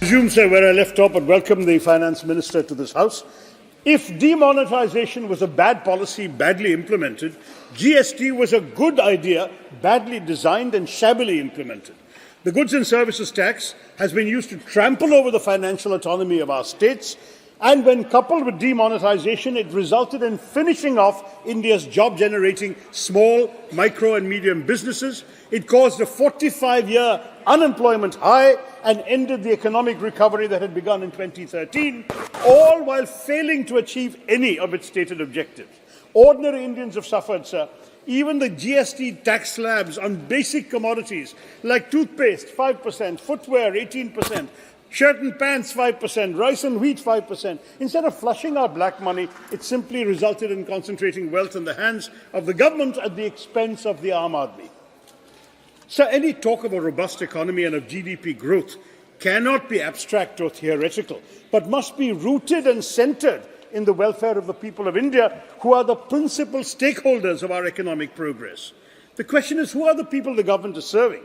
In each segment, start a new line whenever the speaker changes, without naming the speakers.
Resume, sir, where I left off, and welcome the Finance Minister to this House. If demonetization was a bad policy, badly implemented, GST was a good idea, badly designed and shabbily implemented. The goods and services tax has been used to trample over the financial autonomy of our states, and when coupled with demonetization, it resulted in finishing off India's job-generating small, micro and medium businesses. It caused a 45-year unemployment high and ended the economic recovery that had begun in 2013, all while failing to achieve any of its stated objectives. Ordinary Indians have suffered, sir. Even the GST tax slabs on basic commodities like toothpaste, 5%, footwear, 18%, shirt and pants, 5%, rice and wheat, 5%. Instead of flushing out black money, it simply resulted in concentrating wealth in the hands of the government at the expense of the Aam Aadmi. So any talk of a robust economy and of GDP growth cannot be abstract or theoretical, but must be rooted and centred in the welfare of the people of India, who are the principal stakeholders of our economic progress. The question is, who are the people the government is serving?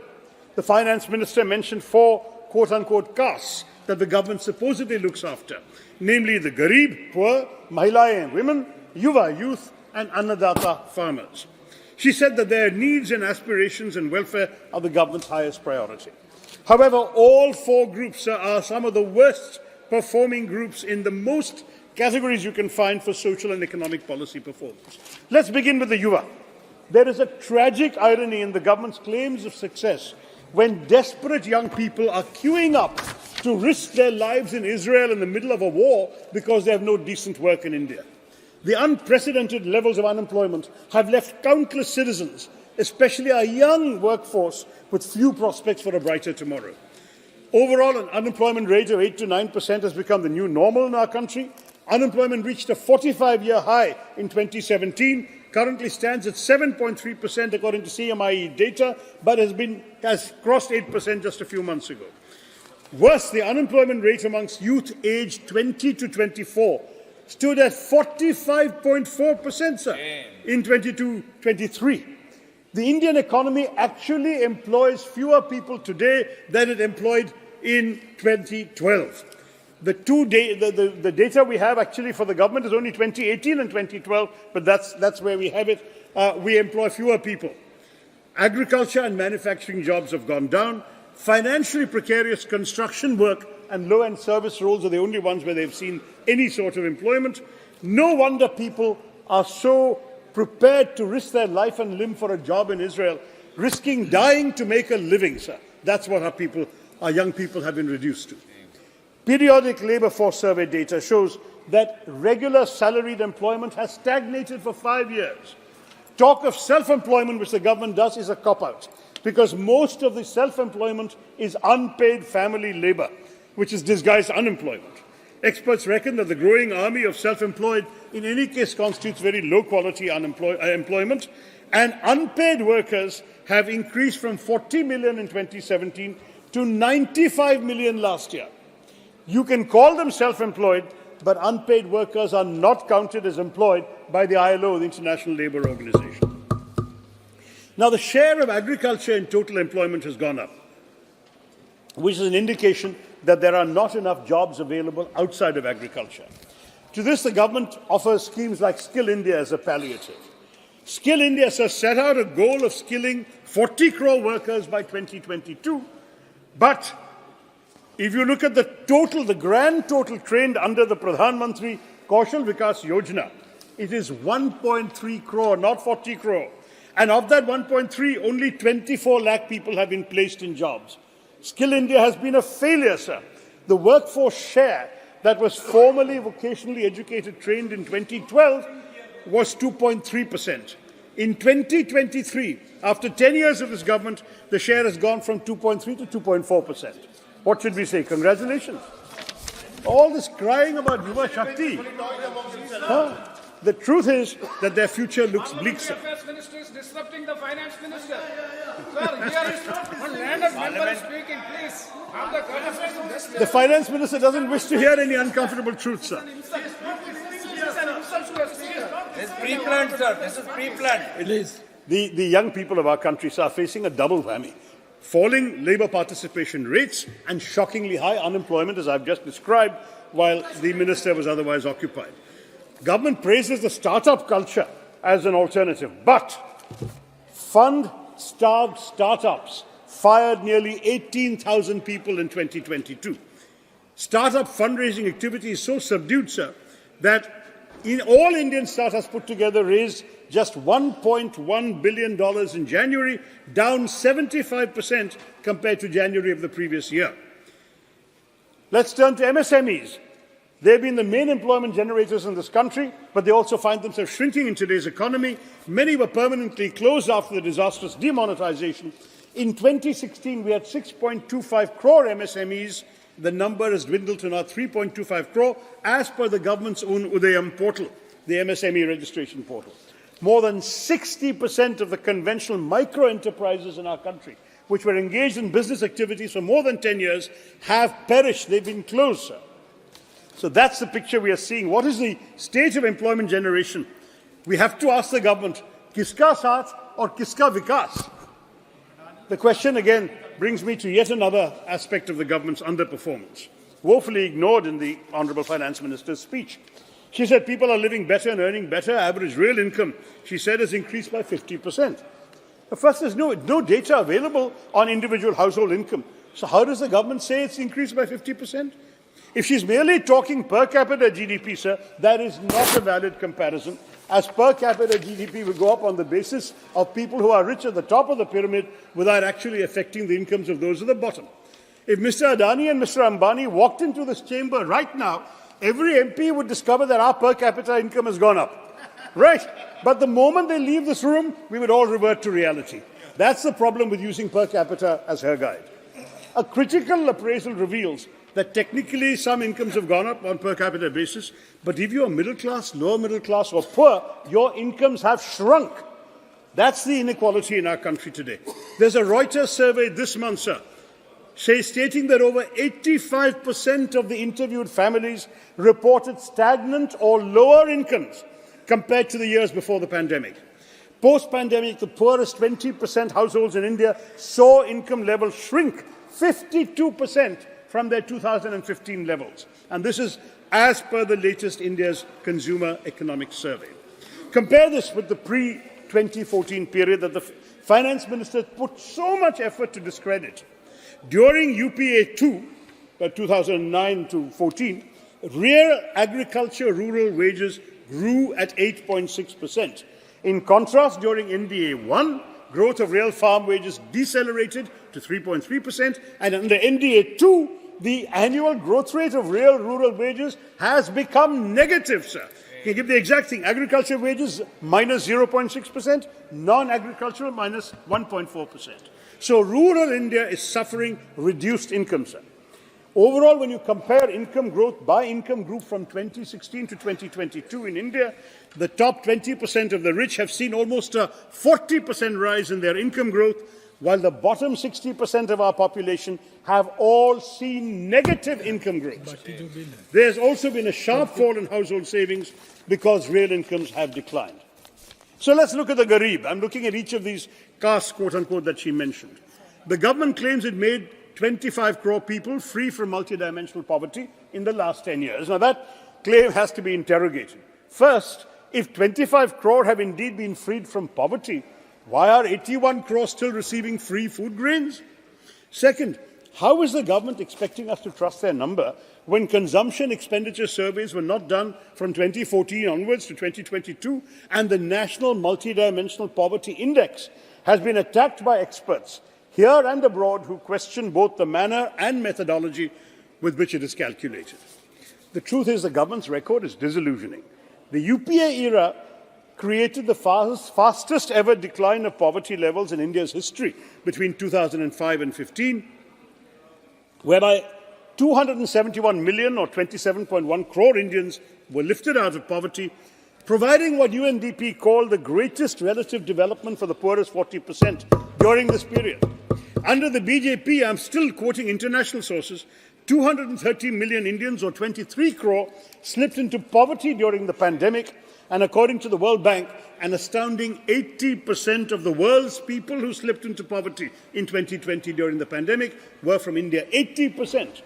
The Finance Minister mentioned four quote-unquote castes that the government supposedly looks after, namely the Garib, poor, Mahilayen, women, Yuva, youth, and Annadata, farmers. She said that their needs and aspirations and welfare are the government's highest priority. However, all four groups are some of the worst performing groups in the most categories you can find for social and economic policy performance. Let's begin with the Yuva. There is a tragic irony in the government's claims of success when desperate young people are queuing up to risk their lives in Israel in the middle of a war because they have no decent work in India. The unprecedented levels of unemployment have left countless citizens, especially our young workforce, with few prospects for a brighter tomorrow. Overall, an unemployment rate of 8 to 9% has become the new normal in our country. Unemployment reached a 45-year high in 2017, currently stands at 7.3% according to CMIE data, but has crossed 8% just a few months ago. Worse, the unemployment rate amongst youth aged 20 to 24 stood at 45.4%, sir, in 22-23. The Indian economy actually employs fewer people today than it employed in 2012. The data we have actually for the government is only 2018 and 2012, but that's where we have it. We employ fewer people. Agriculture and manufacturing jobs have gone down. Financially precarious construction work and low-end service roles are the only ones where they've seen any sort of employment. No wonder people are so prepared to risk their life and limb for a job in Israel, risking dying to make a living, sir. That's what our young people have been reduced to. Periodic labour force survey data shows that regular salaried employment has stagnated for 5 years. Talk of self-employment, which the government does, is a cop-out, because most of the self-employment is unpaid family labour, which is disguised unemployment. Experts reckon that the growing army of self-employed in any case constitutes very low-quality employment, and unpaid workers have increased from 40 million in 2017 to 95 million last year. You can call them self-employed, but unpaid workers are not counted as employed by the ILO, the International Labour Organization. Now, the share of agriculture in total employment has gone up, which is an indication that there are not enough jobs available outside of agriculture. To this, the government offers schemes like Skill India as a palliative. Skill India has set out a goal of skilling 40 crore workers by 2022, but if you look at the grand total trained under the Pradhan Mantri Kaushal Vikas Yojana, it is 1.3 crore, not 40 crore. And of that 1.3, only 24 lakh people have been placed in jobs. Skill India has been a failure, sir. The workforce share that was formerly vocationally educated trained in 2012 was 2.3%. In 2023, after 10 years of this government, the share has gone from 2.3 to 2.4%. What should we say? Congratulations. All this crying about Yuva Shakti. The truth is that their future looks bleak, sir.
The Affairs Minister is disrupting the Finance Minister. Sir, here is one landed member speaking, please. Have the courtesy to listen.
The Finance Minister doesn't wish to hear any uncomfortable truth, sir.
This is an insult to a speaker.
This is pre-planned, sir. This is pre-planned.
It is. The young people of our country, sir, are facing a double whammy. falling labour participation rates and shockingly high unemployment, as I've just described, while the minister was otherwise occupied. Government praises the start-up culture as an alternative, but fund-starved start-ups fired nearly 18,000 people in 2022. Start-up fundraising activity is so subdued, sir, that in all Indian startups put together raised just $1.1 billion in January, down 75% compared to January of the previous year. Let's turn to MSMEs. They've been the main employment generators in this country, but they also find themselves shrinking in today's economy. Many were permanently closed after the disastrous demonetization. In 2016, we had 6.25 crore MSMEs. The number has dwindled to now 3.25 crore, as per the government's own Udayam portal, the MSME registration portal. More than 60% of the conventional micro-enterprises in our country, which were engaged in business activities for more than 10 years, have perished. They've been closed, sir. So that's the picture we are seeing. What is the state of employment generation? We have to ask the government, kiska saath or kiska vikas? The question again brings me to yet another aspect of the government's underperformance, woefully ignored in the Honourable Finance Minister's speech. She said people are living better and earning better. Average real income, she said, has increased by 50%. But first, there's no data available on individual household income. So how does the government say it's increased by 50%? If she's merely talking per capita GDP, sir, that is not a valid comparison, as per capita GDP will go up on the basis of people who are rich at the top of the pyramid without actually affecting the incomes of those at the bottom. If Mr. Adani and Mr. Ambani walked into this chamber right now, every MP would discover that our per capita income has gone up. Right? But the moment they leave this room, we would all revert to reality. That's the problem with using per capita as her guide. A critical appraisal reveals that technically some incomes have gone up on per capita basis, but if you are middle class, lower middle class or poor, your incomes have shrunk. That's the inequality in our country today. There's a Reuters survey this month, sir, stating that over 85% of the interviewed families reported stagnant or lower incomes compared to the years before the pandemic. Post-pandemic, the poorest 20% households in India saw income levels shrink 52% from their 2015 levels. And this is as per the latest India's Consumer Economic Survey. Compare this with the pre-2014 period that the Finance Minister put so much effort to discredit. During UPA 2, 2009 to 14, real agriculture rural wages grew at 8.6%. In contrast, during NDA 1, growth of real farm wages decelerated to 3.3%, and under NDA 2, the annual growth rate of real rural wages has become negative, sir. Can you give the exact thing? Agriculture wages minus 0.6%, non-agricultural minus 1.4%. So rural India is suffering reduced income, sir. Overall, when you compare income growth by income group from 2016 to 2022 in India, the top 20% of the rich have seen almost a 40% rise in their income growth, while the bottom 60% of our population have all seen negative income growth. There's also been a sharp fall in household savings because real incomes have declined. So let's look at the Garib. I'm looking at each of these castes, quote-unquote, that she mentioned. The government claims it made 25 crore people free from multidimensional poverty in the last 10 years. Now, that claim has to be interrogated. First, if 25 crore have indeed been freed from poverty, why are 81 crore still receiving free food grains? Second, how is the government expecting us to trust their number when consumption expenditure surveys were not done from 2014 onwards to 2022, and the National Multidimensional Poverty Index has been attacked by experts here and abroad who question both the manner and methodology with which it is calculated? The truth is the government's record is disillusioning. The UPA era created the fastest ever decline of poverty levels in India's history between 2005 and 15, whereby 271 million or 27.1 crore Indians were lifted out of poverty, providing what UNDP called the greatest relative development for the poorest 40% during this period. Under the BJP, I'm still quoting international sources, 230 million Indians or 23 crore slipped into poverty during the pandemic, And according to the World Bank, an astounding 80% of the world's people who slipped into poverty in 2020 during the pandemic were from India. 80%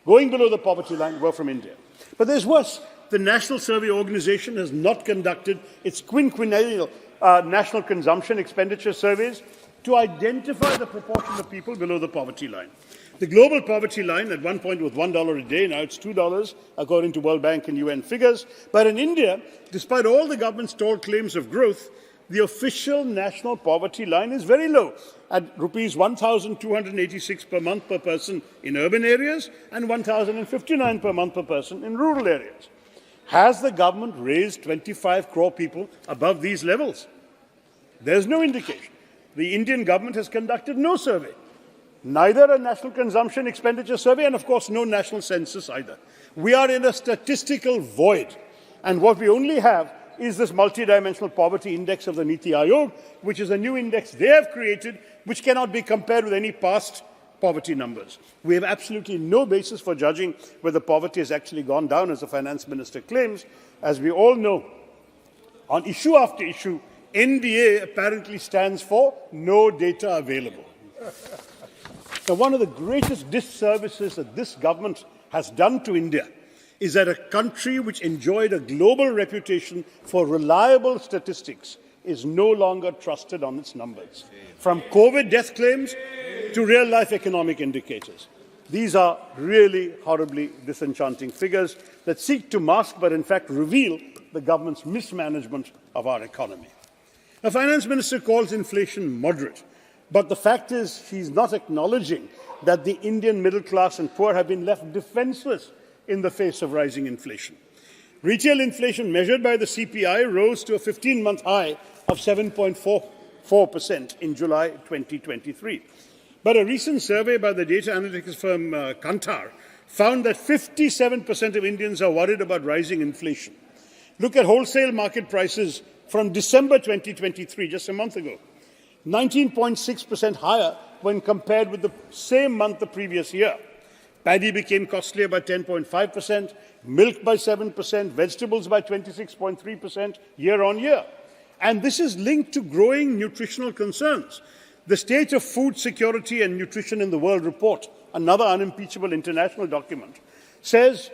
going below the poverty line were from India. But there's worse. The National Survey Organization has not conducted its quinquennial national consumption expenditure surveys to identify the proportion of people below the poverty line. The global poverty line at one point was $1 a day, now it's $2, according to World Bank and UN figures. But in India, despite all the government's tall claims of growth, the official national poverty line is very low, at rupees 1,286 per month per person in urban areas and 1,059 per month per person in rural areas. Has the government raised 25 crore people above these levels? There's no indication. The Indian government has conducted no survey, neither a national consumption expenditure survey and, of course, no national census either. We are in a statistical void, and what we only have is this multidimensional poverty index of the Niti Aayog, which is a new index they have created, which cannot be compared with any past poverty numbers. We have absolutely no basis for judging whether poverty has actually gone down, as the finance minister claims. As we all know, on issue after issue, NDA apparently stands for no data available. Now, one of the greatest disservices that this government has done to India is that a country which enjoyed a global reputation for reliable statistics is no longer trusted on its numbers, from COVID death claims to real-life economic indicators. These are really horribly disenchanting figures that seek to mask but in fact reveal the government's mismanagement of our economy. The finance minister calls inflation moderate, but the fact is he's not acknowledging that the Indian middle class and poor have been left defenseless in the face of rising inflation. Retail inflation measured by the CPI rose to a 15-month high of 7.44% in July 2023. But a recent survey by the data analytics firm Kantar found that 57% of Indians are worried about rising inflation. Look at wholesale market prices from December 2023, just a month ago, 19.6% higher when compared with the same month the previous year. Paddy became costlier by 10.5%, milk by 7%, vegetables by 26.3% year on year. And this is linked to growing nutritional concerns. The State of Food Security and Nutrition in the World report, another unimpeachable international document, says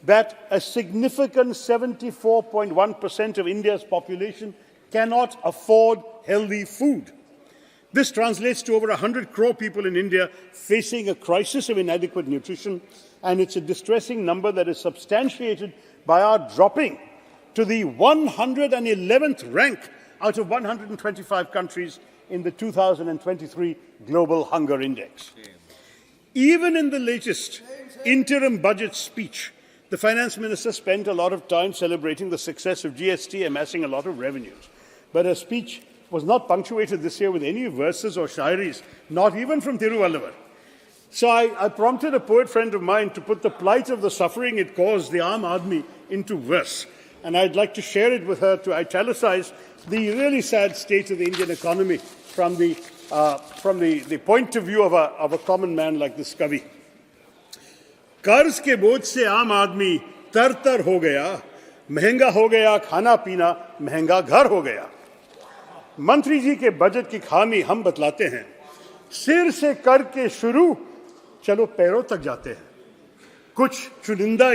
that a significant 74.1% of India's population cannot afford healthy food. This translates to over 100 crore people in India facing a crisis of inadequate nutrition, and it's a distressing number that is substantiated by our dropping to the 111th rank out of 125 countries in the 2023 Global Hunger Index. Even in the latest interim budget speech, the finance minister spent a lot of time celebrating the success of GST amassing a lot of revenues. But her speech was not punctuated this year with any verses or shairis, not even from Tiruvalluvar. So I prompted a poet friend of mine to put the plight of the suffering it caused the Aam Aadmi into verse. And I'd like to share it with her to italicize the really sad state of the Indian economy from the point of view of a common man like this Kavi. कर्ज के बोझ से आम आदमी तर-तर हो गया, महंगा हो गया खाना पीना, महंगा घर हो गया. मंत्री जी के बजट की खामी हम बतलाते हैं. सिर से करके शुरू, चलो पैरों तक जाते हैं. कुछ चुनिंदा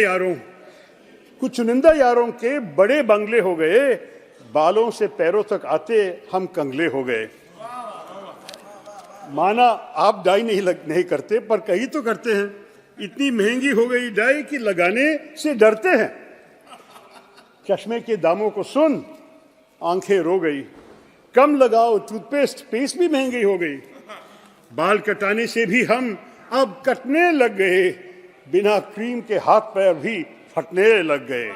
यारों के बड़े बंगले हो गए, बालों से पैरों तक आते हम कंगले हो गए. माना आप डाई नहीं करते, पर कहीं तो करते हैं. इतनी महंगी हो गई डाई कि लगाने से डरते हैं. चश्मे के दामों को सुन, आंखें रो गई. कम लगाओ टूथपेस्ट, पेस्ट भी महंगी हो गई. बाल कटाने से भी हम अब कटने लग गए. बिना क्रीम के हाथ पैर भी फटने लग गए.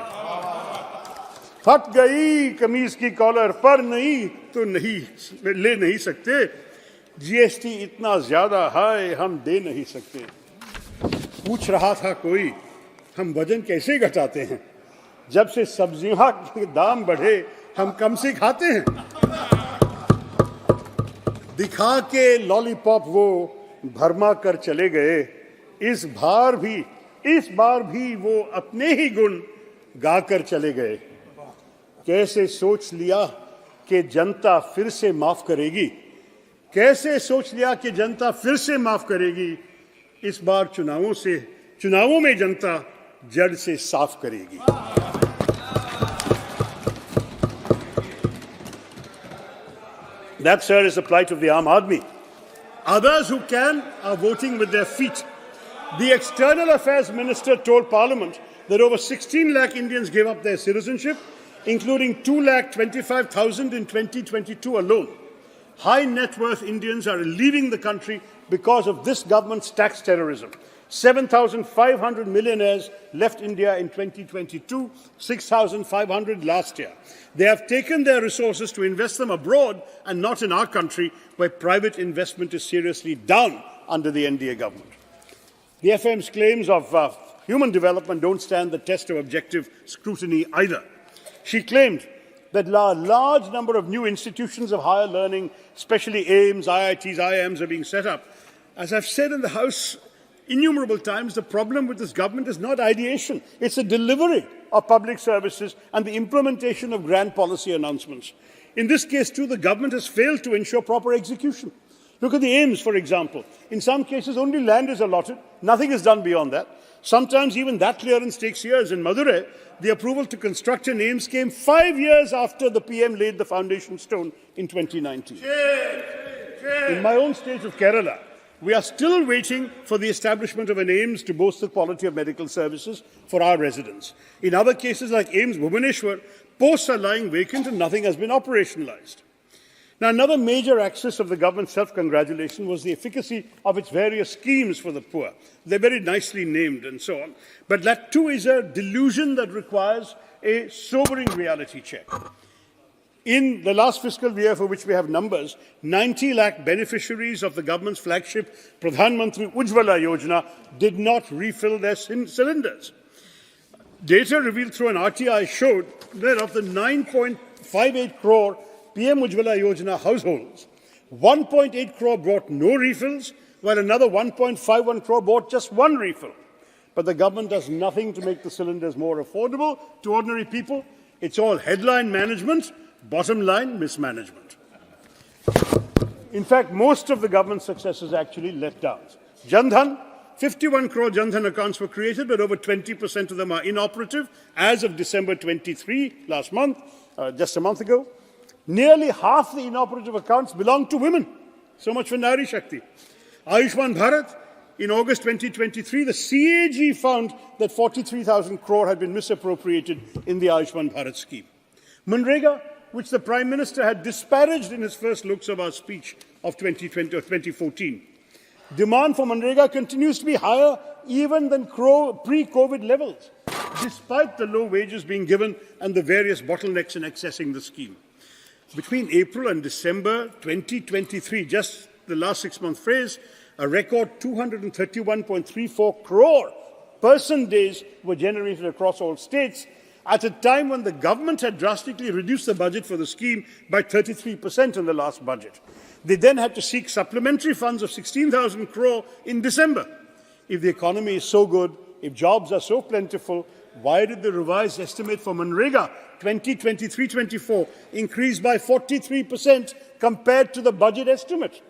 फट गई कमीज की कॉलर, पर नहीं तो नहीं ले नहीं सकते. जीएसटी इतना ज्यादा है हम दे नहीं सकते. पूछ रहा था कोई, हम वजन कैसे घटाते हैं? जब से सब्जियों के दाम बढ़े हम कम से खाते हैं. दिखा के लॉलीपॉप वो भरमा कर चले गए. इस बार भी वो अपने ही गुण गाकर चले गए. कैसे सोच लिया कि जनता फिर से माफ करेगी, कैसे सोच लिया कि जनता फिर से माफ करेगी, इस बार चुनावों में जनता जड़ से साफ करेगी. That, sir, is the plight of the Aam Aadmi. Others who can are voting with their feet. The External Affairs Minister told Parliament that over 16 lakh Indians gave up their citizenship, including 2,25,000 in 2022 alone. High net worth Indians are leaving the country because of this government's tax terrorism. 7,500 millionaires left India in 2022, 6,500 last year. They have taken their resources to invest them abroad and not in our country, where private investment is seriously down under the NDA government. The FM's claims of human development don't stand the test of objective scrutiny either. She claimed that a large number of new institutions of higher learning, especially AIMS, IITs, IIMs, are being set up. As I've said in the House innumerable times, the problem with this government is not ideation. It's the delivery of public services and the implementation of grand policy announcements. In this case, too, the government has failed to ensure proper execution. Look at the AIMS, for example. In some cases, only land is allotted. Nothing is done beyond that. Sometimes even that clearance takes years. In Madurai, the approval to construct an AIMS came 5 years after the PM laid the foundation stone in 2019. In my own state of Kerala, we are still waiting for the establishment of an AIMS to boast the quality of medical services for our residents. In other cases like AIMS Bhubaneswar, posts are lying vacant and nothing has been operationalized. Now, another major axis of the government's self-congratulation was the efficacy of its various schemes for the poor. They're very nicely named and so on. But that too is a delusion that requires a sobering reality check. In the last fiscal year, for which we have numbers, 90 lakh beneficiaries of the government's flagship Pradhan Mantri Ujjwala Yojana did not refill their cylinders. Data revealed through an RTI showed that of the 9.58 crore PM Ujjwala Yojana households, 1.8 crore brought no refills, while another 1.51 crore bought just one refill. But the government does nothing to make the cylinders more affordable to ordinary people. It's all headline management, bottom line mismanagement. In fact, most of the government's successes actually let down. Jan Dhan, 51 crore Jan Dhan accounts were created, but over 20% of them are inoperative as of December 23, last month, just a month ago. Nearly half the inoperative accounts belong to women. So much for Nari Shakti. Ayushman Bharat, in August 2023, the CAG found that 43,000 crore had been misappropriated in the Ayushman Bharat scheme. Manrega, which the Prime Minister had disparaged in his first Lok Sabha speech of 2014. Demand for Manrega continues to be higher even than pre-COVID levels, despite the low wages being given and the various bottlenecks in accessing the scheme. Between April and December 2023, just the last 6-month phase, a record 231.34 crore person days were generated across all states, at a time when the government had drastically reduced the budget for the scheme by 33% in the last budget. They then had to seek supplementary funds of 16,000 crore in December. If the economy is so good, if jobs are so plentiful, why did the revised estimate for Manrega 2023-24 increase by 43% compared to the budget estimate?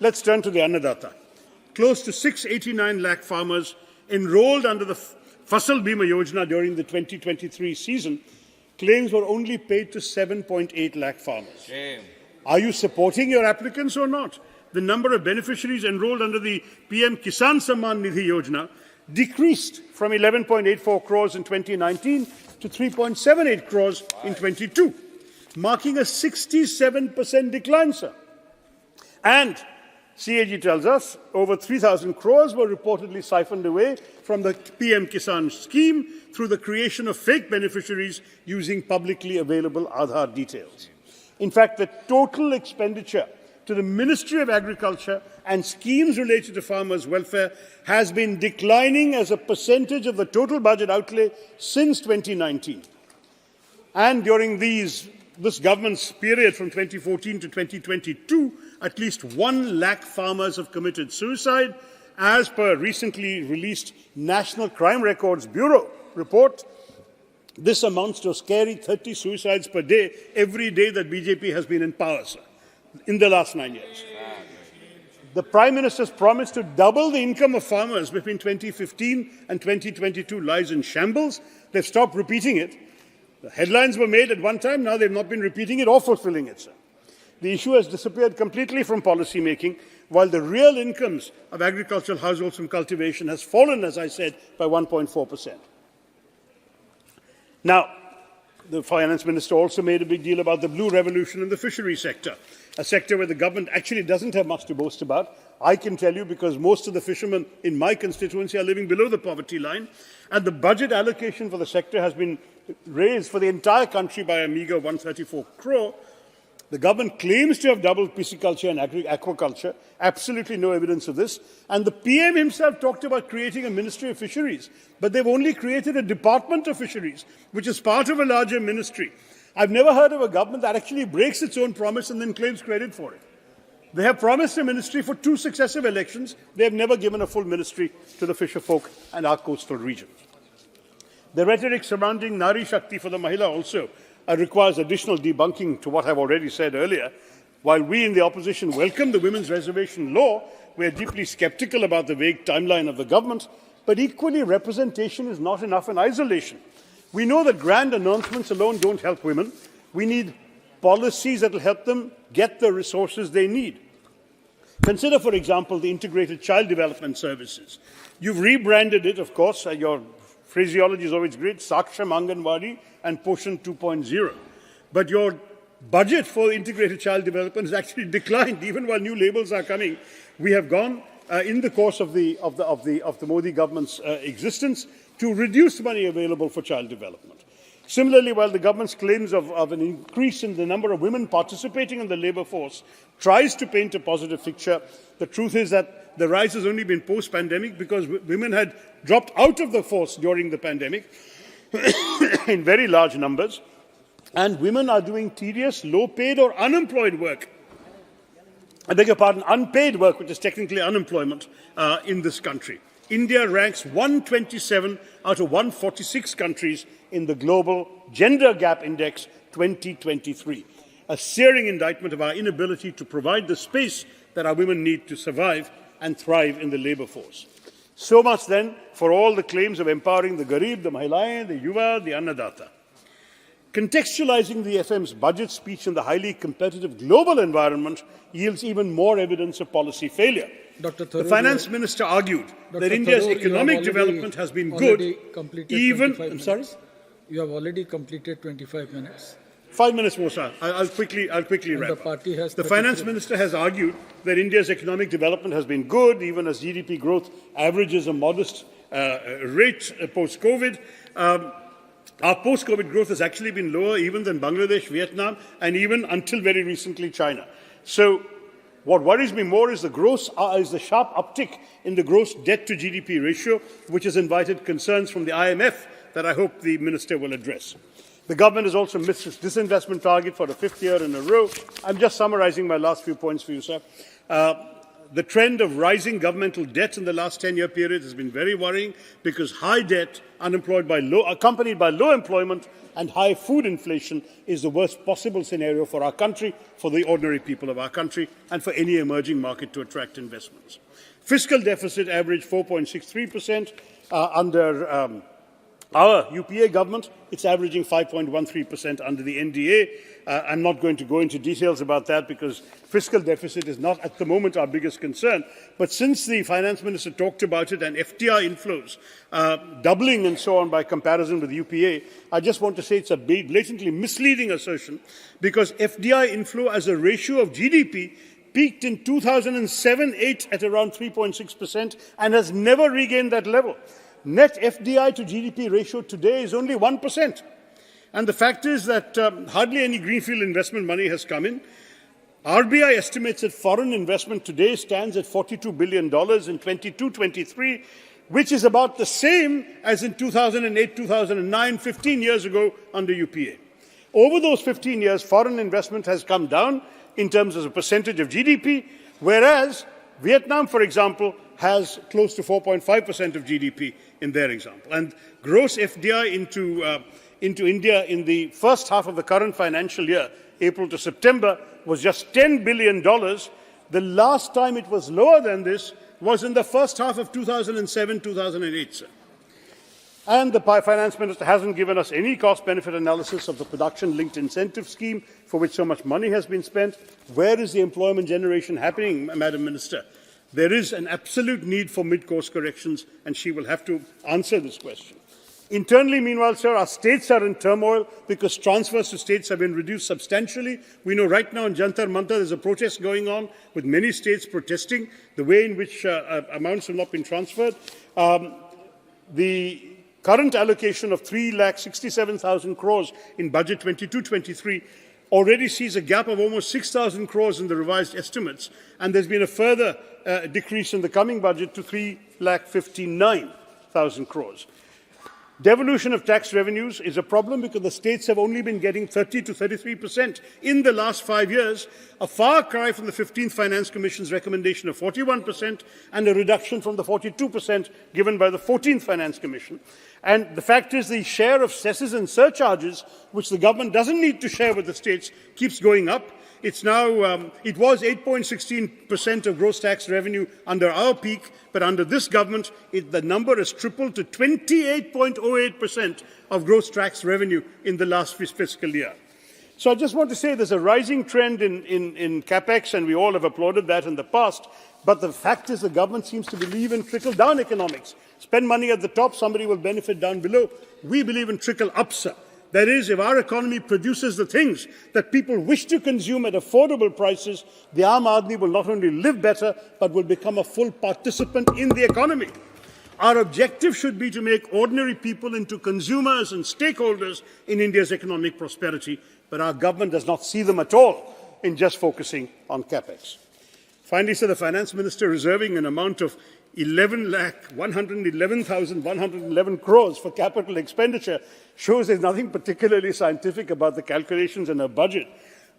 Let's turn to the Annadatta. Close to 689 lakh farmers enrolled under the Fasal Bima Yojana during the 2023 season. Claims were only paid to 7.8 lakh farmers. Are you supporting your applicants or not? The number of beneficiaries enrolled under the PM Kisan Samman Nidhi Yojana decreased from 11.84 crores in 2019 to 3.78 crores in 22, marking a 67% decline, sir. And CAG tells us over 3,000 crores were reportedly siphoned away from the PM Kisan scheme through the creation of fake beneficiaries using publicly available Aadhaar details. In fact, the total expenditure to the Ministry of Agriculture and schemes related to farmers' welfare has been declining as a percentage of the total budget outlay since 2019. And during this government's period from 2014 to 2022, at least 1 lakh farmers have committed suicide, as per recently released National Crime Records Bureau report. This amounts to a scary 30 suicides per day every day that BJP has been in power, sir, in the last 9 years. The Prime Minister's promise to double the income of farmers between 2015 and 2022 lies in shambles. They've stopped repeating it. The headlines were made at one time, now they've not been repeating it or fulfilling it, sir. The issue has disappeared completely from policy making, while the real incomes of agricultural households from cultivation has fallen, as I said, by 1.4%. Now, the Finance Minister also made a big deal about the blue revolution in the fishery sector, a sector where the government actually doesn't have much to boast about. I can tell you because most of the fishermen in my constituency are living below the poverty line, and the budget allocation for the sector has been raised for the entire country by a meagre 134 crore. The government claims to have doubled pisciculture and aquaculture. Absolutely no evidence of this. And the PM himself talked about creating a Ministry of Fisheries, but they've only created a Department of Fisheries, which is part of a larger ministry. I've never heard of a government that actually breaks its own promise and then claims credit for it. They have promised a ministry for 2 successive elections. They have never given a full ministry to the fisher folk and our coastal regions. The rhetoric surrounding Nari Shakti for the Mahila also requires additional debunking to what I've already said earlier. While we in the opposition welcome the women's reservation law, we are deeply sceptical about the vague timeline of the government, but equally representation is not enough in isolation. We know that grand announcements alone don't help women. We need policies that will help them get the resources they need. Consider, for example, the Integrated Child Development Services. You've rebranded it, of course, your phraseology is always great, Saksham Anganwadi and Poshan 2.0. But your budget for integrated child development has actually declined, even while new labels are coming. We have gone in the course of the Modi government's existence to reduce money available for child development. Similarly, while the government's claims of an increase in the number of women participating in the labour force tries to paint a positive picture, the truth is that the rise has only been post-pandemic because women had dropped out of the force during the pandemic in very large numbers, and women are doing tedious, low-paid or unemployed work. I beg your pardon, unpaid work, which is technically unemployment in this country. India ranks 127 out of 146 countries in the Global Gender Gap Index 2023, a searing indictment of our inability to provide the space that our women need to survive and thrive in the labour force. So much then for all the claims of empowering the Garib, the Mahilayen, the Yuva, the Annadata. Contextualizing the FM's budget speech in the highly competitive global environment yields even more evidence of policy failure.
Dr. Tharoor,
the Finance Minister argued that India's economic development has been good, even... I'm sorry?
You have already completed 25 minutes.
5 minutes more, sir. I'll quickly wrap up. The Finance Minister has argued that India's economic development has been good, even as GDP growth averages a modest rate post-COVID. Our post-COVID growth has actually been lower even than Bangladesh, Vietnam, and even until very recently China. So what worries me more is the sharp uptick in the gross debt to GDP ratio, which has invited concerns from the IMF that I hope the Minister will address. The government has also missed its disinvestment target for the 5th year in a row. I'm just summarizing my last few points for you, sir. The trend of rising governmental debt in the last 10-year period has been very worrying because high debt, accompanied by low employment and high food inflation, is the worst possible scenario for our country, for the ordinary people of our country, and for any emerging market to attract investments. Fiscal deficit averaged 4.63% under our UPA government. It's averaging 5.13% under the NDA. I'm not going to go into details about that because fiscal deficit is not at the moment our biggest concern. But since the Finance Minister talked about it and FDI inflows doubling and so on by comparison with UPA, I just want to say it's a blatantly misleading assertion because FDI inflow as a ratio of GDP peaked in 2007-8 at around 3.6% and has never regained that level. Net FDI to GDP ratio today is only 1%. And the fact is that hardly any greenfield investment money has come in. RBI estimates that foreign investment today stands at $42 billion in 22-23, which is about the same as in 2008-2009, 15 years ago under UPA. Over those 15 years, foreign investment has come down in terms of a percentage of GDP, whereas Vietnam, for example, has close to 4.5% of GDP in their example. And gross FDI into India in the first half of the current financial year, April to September, was just $10 billion. The last time it was lower than this was in the first half of 2007-2008, sir. And the Finance Minister hasn't given us any cost-benefit analysis of the production-linked incentive scheme for which so much money has been spent. Where is the employment generation happening, Madam Minister? There is an absolute need for mid-course corrections, and she will have to answer this question. Internally, meanwhile, sir, our states are in turmoil because transfers to states have been reduced substantially. We know right now in Jantar Mantar there's a protest going on with many states protesting the way in which amounts have not been transferred. The current allocation of 3,67,000 crores in budget 22-23 already sees a gap of almost 6,000 crores in the revised estimates, and there's been a further decrease in the coming budget to 3,59,000 crores. Devolution of tax revenues is a problem because the states have only been getting 30 to 33% in the last 5 years, a far cry from the 15th Finance Commission's recommendation of 41% and a reduction from the 42% given by the 14th Finance Commission. And the fact is the share of cesses and surcharges, which the government doesn't need to share with the states, keeps going up. It's now, it was 8.16% of gross tax revenue under our peak, but under this government, the number has tripled to 28.08% of gross tax revenue in the last fiscal year. So I just want to say there's a rising trend in capex, and we all have applauded that in the past, but the fact is the government seems to believe in trickle-down economics. Spend money at the top, somebody will benefit down below. We believe in trickle-up, sir. That is, if our economy produces the things that people wish to consume at affordable prices, the Aam Aadmi will not only live better, but will become a full participant in the economy. Our objective should be to make ordinary people into consumers and stakeholders in India's economic prosperity, but our government does not see them at all in just focusing on capex. Finally, sir, the Finance Minister reserving an amount of 11,111,111 crores for capital expenditure shows there's nothing particularly scientific about the calculations in her budget.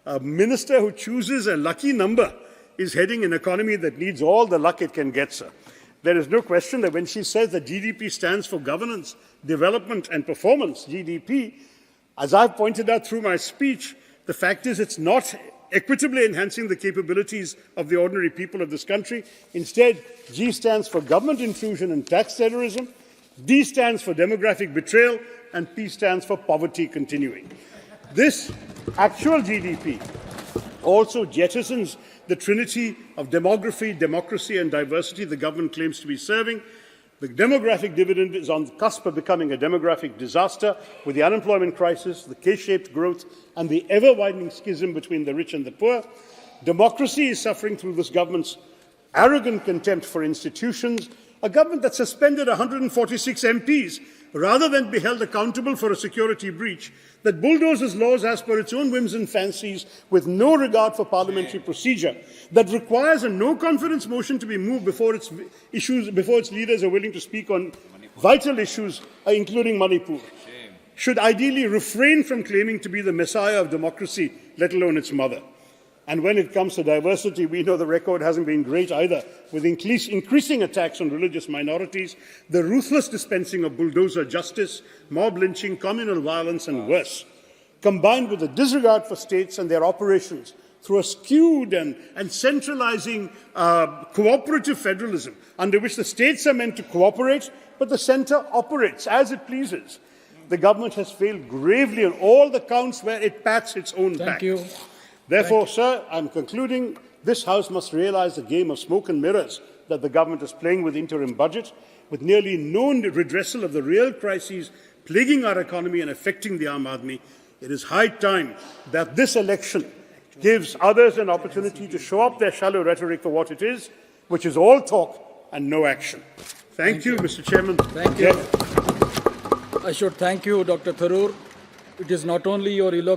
A minister who chooses a lucky number is heading an economy that needs all the luck it can get, sir. There is no question that when she says that GDP stands for governance, development and performance, GDP, as I've pointed out through my speech, the fact is it's not equitably enhancing the capabilities of the ordinary people of this country. Instead, G stands for government intrusion and tax terrorism, D stands for demographic betrayal, and P stands for poverty continuing. This actual GDP also jettisons the trinity of demography, democracy, and diversity the government claims to be serving. The demographic dividend is on the cusp of becoming a demographic disaster with the unemployment crisis, the K-shaped growth, and the ever-widening schism between the rich and the poor. Democracy is suffering through this government's arrogant contempt for institutions, a government that suspended 146 MPs rather than be held accountable for a security breach, that bulldozes laws as per its own whims and fancies with no regard for parliamentary procedure, that requires a no-confidence motion to be moved before its leaders are willing to speak on vital issues, including Manipur, should ideally refrain from claiming to be the messiah of democracy, let alone its mother. And when it comes to diversity, we know the record hasn't been great either, with increasing attacks on religious minorities, the ruthless dispensing of bulldozer justice, mob lynching, communal violence, and worse, combined with the disregard for states and their operations through a skewed and centralizing cooperative federalism, under which the states are meant to cooperate, but the centre operates as it pleases. The government has failed gravely on all the counts where it pats its own back.
Thank you.
Therefore, sir, I'm concluding this House must realize the game of smoke and mirrors that the government is playing with the interim budget, with nearly no redressal of the real crises plaguing our economy and affecting the Aam Aadmi. It is high time that this election gives others an opportunity to show up their shallow rhetoric for what it is, which is all talk and no action. Thank you, Mr. Chairman.
Thank you. I should thank you, Dr. Tharoor. It is not only your eloquence